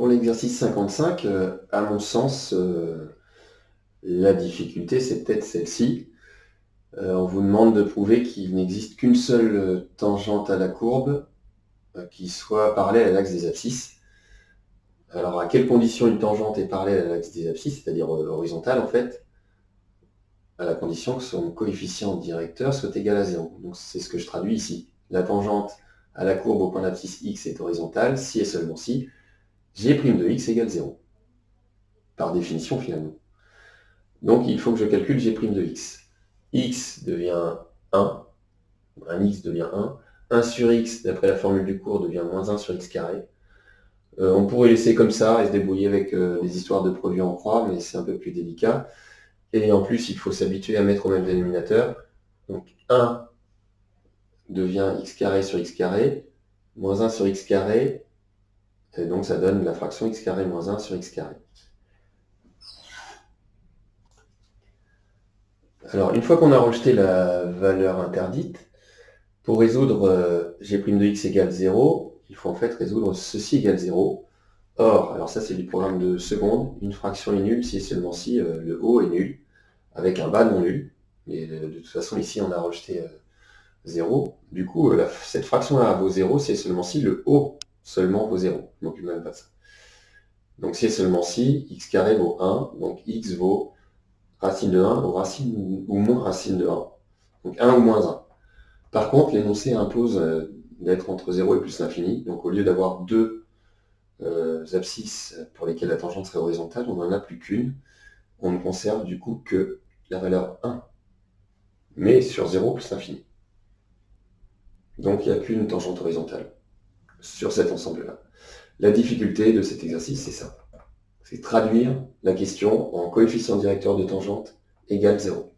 pour l'exercice 55, à mon sens, la difficulté, c'est peut-être celle-ci. On vous demande de prouver qu'il n'existe qu'une seule tangente à la courbe qui soit parallèle à l'axe des abscisses. Alors, à quelles conditions une tangente est parallèle à l'axe des abscisses, c'est-à-dire horizontale en fait? À la condition que son coefficient directeur soit égal à 0. Donc c'est ce que je traduis ici. La tangente à la courbe au point d'abscisse x est horizontale si et seulement si g' de x égale 0. Par définition finalement. Donc il faut que je calcule g' de x. X devient 1, un x devient 1. 1 sur x, d'après la formule du cours, devient moins 1 sur x carré. On pourrait laisser comme ça et se débrouiller avec des histoires de produits en croix, mais c'est un peu plus délicat. Et en plus, il faut s'habituer à mettre au même dénominateur. Donc 1 devient x carré sur x carré, moins 1 sur x carré, et donc ça donne la fraction x carré moins 1 sur x carré. Alors, une fois qu'on a rejeté la valeur interdite, pour résoudre g' de x égale 0, il faut en fait résoudre ceci égale 0. Or, alors ça c'est du programme de seconde, une fraction est nulle si et seulement si le haut est nul, avec un bas non nul. Mais de toute façon, ici on a rejeté 0. Du coup, cette fraction-là vaut 0 si et seulement si le haut seulement vaut 0. Je ne m'occupe même pas de ça. Donc si et seulement si x carré vaut 1, donc x vaut racine de 1 ou moins racine de 1. Donc 1 ou moins 1. Par contre, l'énoncé impose d'être entre 0 et plus l'infini. Donc au lieu d'avoir deux abscisses pour lesquelles la tangente serait horizontale, on n'en a plus qu'une. On ne conserve du coup que la valeur 1. Mais sur 0 plus l'infini. Donc il n'y a qu'une tangente horizontale sur cet ensemble-là. La difficulté de cet exercice, c'est ça. C'est traduire la question en coefficient directeur de tangente égale 0.